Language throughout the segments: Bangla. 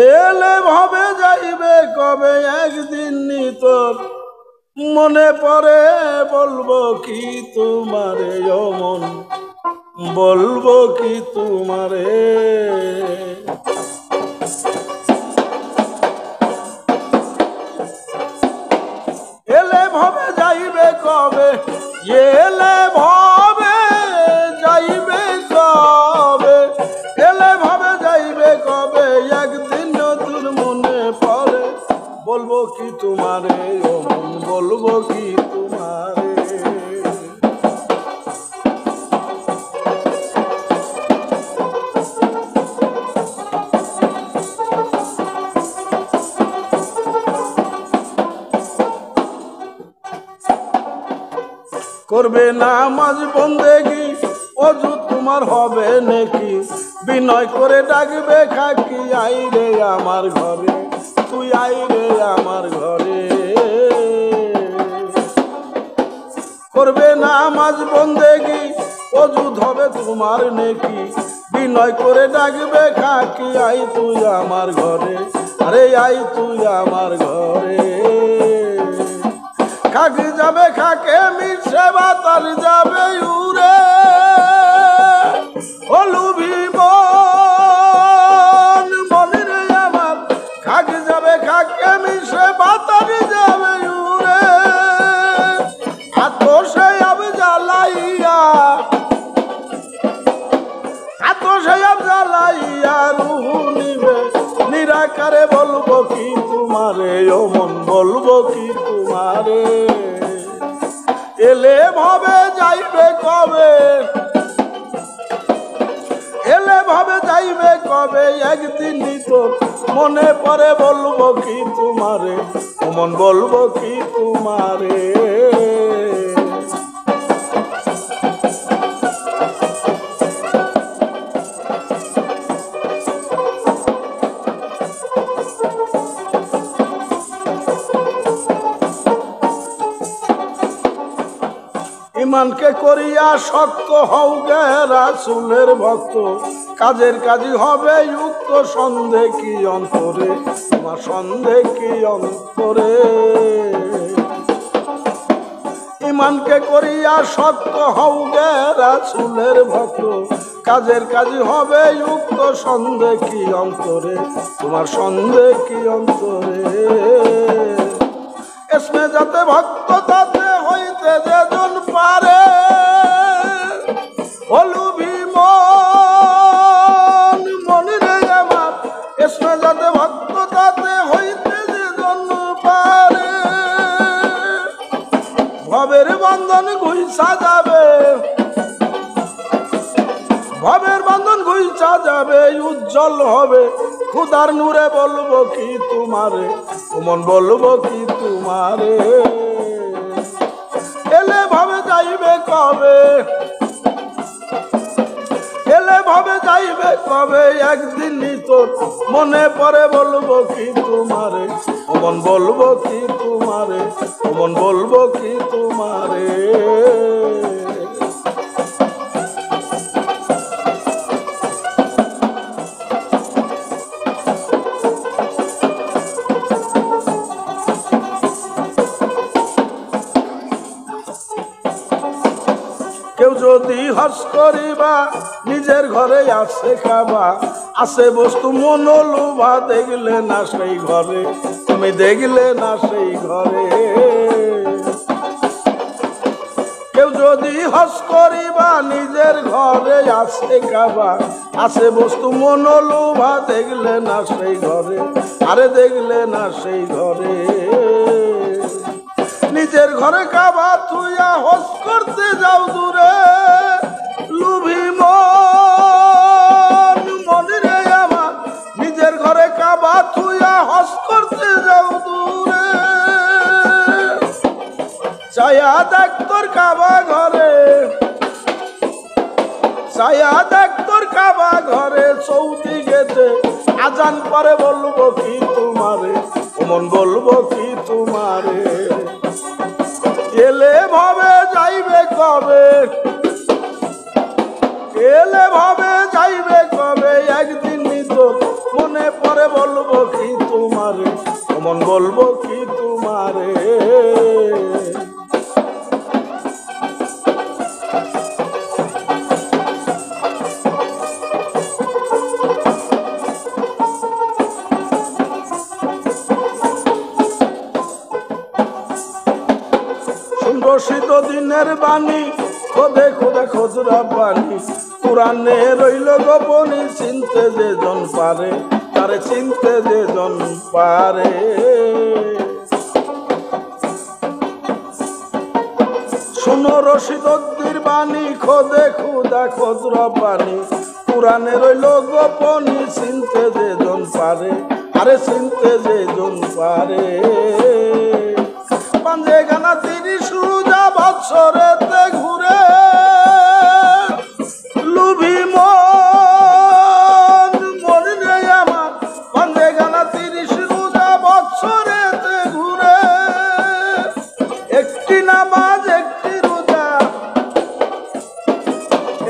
এলে ভাবে যাইবে কবে একদিন তোর মনে পড়ে বলবো কি তোমারে ও মন বলবো কি তোমারে এলে ভাবে যাইবে কবে এলে ভাবে যাইবে কবে এলে ভাবে যাইবে কবে একদিন তোর মনে পড়ে বলবো কি তোমারে ও মন বলবো কি তোমারে করবে নামাজ বন্দেগি অজু তোমার হবে নাকি বিনয় করে ডাকবে খাকি আইরে আমার ঘরে তুই আইরে আমার ঘরে করবে নামাজ বন্দেগি অজু হবে তোমার নাকি বিনয় করে ডাকবে খাকি আই তুই আমার ঘরে আরে আই তুই আমার ঘরে খাকি যাবে খাকে মিশে বাতার যাবে উড়ে হলুবি মন মনে রে আমার খাকি যাবে খাকে মিশে বাতার যাবে উড়ে এত সে আব জ্বালাইয়া এত সে আব জ্বালাইয়া রুহু নিবে নিরাকারে বলবো কি তোমারে ও মন বলবো কি তোমারে এলে ভাবে যাইবে কবে এলে ভাবে যাইবে কবে একদিন তোর মনে পড়ে বলবো কি তোমারে ও মন বলবো কি তোমারে ইমানকে করিয়া শক্ত হও গে রাসূলের ভক্ত কাজের কাজই হবে যুক্ত সন্দেহ কি অন্তরে তোমার সন্দেহ কি অন্তরে ইমানকে করিয়া শক্ত হও গে রাসূলের ভক্ত কাজের কাজই হবে যুক্ত সন্দেহ কি অন্তরে তোমার সন্দেহ কি অন্তরে এসমে যাতে ভক্ত তাতে হইতে যেজন পারে হলুবি মন মনে রে আমার এসমে যাতে ভক্ত তাতে হইতে যেজন পারে ভবের বন্ধন ঘুইসা যাবে ভবের বন্ধন ঘুইসা যাবে উজ্জ্বল হবে খুদার নূরে বলবো কি তোমারে ও মন বলবো কি তোমারে এলে ভাবে যাইবে কবে এলে ভাবে যাইবে কবে একদিন তোর মনে পড়ে বলবো কি তোমারে ও মন বলবো কি তোমারে ও মন বলবো কি তোমারে কেউ যদি হস করিবা নিজের ঘরে আসে খাবা আসে বস্তু মনোলোভা দেখলে না সেই ঘরে তুমি দেখলে না সেই ঘরে কেউ যদি হস করিবা নিজের ঘরে আসে খাবা আসে বস্তু মনোলোভা দেখলে না সেই ঘরে আরে দেখলে না সেই ঘরে নিজের ঘরে কাবা তুইয়া হস করতে যাও দূরে লুভি মন মনে রে আমার নিজের ঘরে কাবা তুইয়া হস করতে যাও দূরে ছায়া দেখ তোর কাবা ঘরে ছায়া দেখ তোর কাবা ঘরে সৌদি গেছে আজান পরে বলবো কি তোমারে ও মন বলবো কি তোমারে এলে ভাবে যাইবে কবে এলে ভাবে যাইবে কবে একদিন তোর বলবো কি তোমারে। রশিদ দিনের বাণী খোদে খোদা খোদরা বাণী পুরাণে রইল গোপনী চিনতে যে জন পারে তারে চিনতে যে জন পারে। শুনো রশিদের বাণী খোদে খোদা খোদরা বাণী পুরাণে রইল গোপনী চিনতে যে জন পারে আরে চিনতে যে জন পারে। পাঞ্জে গানা 30 রোজা বৎসরেতে ঘুরে লুভি মন মনে আমার পাঞ্জে গানা 30 রোজা বৎসরেতে ঘুরে একটি নামাজ একটি রোজা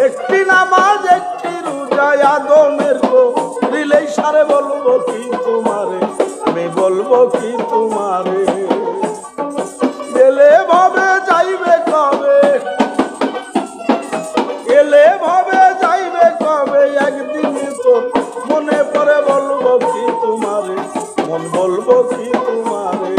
একটি নামাজ একটি রোজা আদমের গো রিলেই সারে বলবো কি তোমারে আমি বলবো কি তোমারে। এলে ভাবে যাইবে কবে এলে ভাবে যাইবে কবে একদিন তো মনে পড়ে বলবো কি তোমারে মন বলবো কি তোমারে।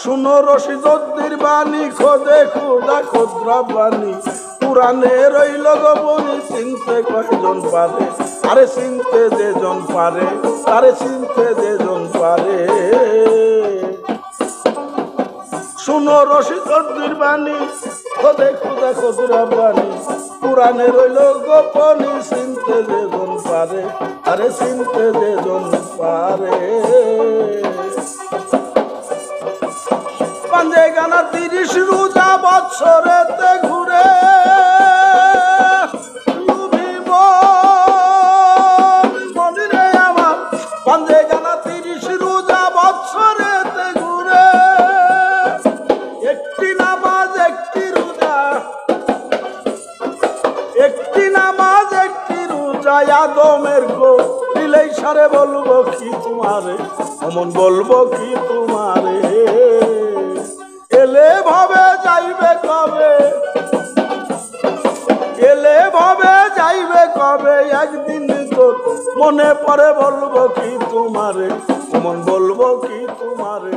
শুনো রশিদের বাণী খোদে খোদা খোদরা বাণী পুরাণে রইল গোপনী চিনতে কয়জন পারে আরে চিনতে যে জন পারে তারে চিনতে যে জন পারে। শুনো রশিদের বাণী খোদে খোদা খোদরা বাণী পুরাণে রইল গোপনী চিনতে যে জন পারে আরে চিনতে যে জন পারে। পাঞ্জে গানা 30 রোজা বৎসরেতে ঘুরে লুভি মন রে আমার পাঞ্জে গানা 30 রোজা বৎসরেতে ঘুরে একটি নামাজ একটি রোজা একটি নামাজ একটি রোজা আদমের গো দিলেই সারে বলবো কি তোমারে অমন বলবো কি তোমারে। এলে ভাবে যাইবে কবে এলে ভাবে যাইবে কবে একদিন তো মনে পড়ে বলবো কি তোমারে মন বলবো কি তোমারে।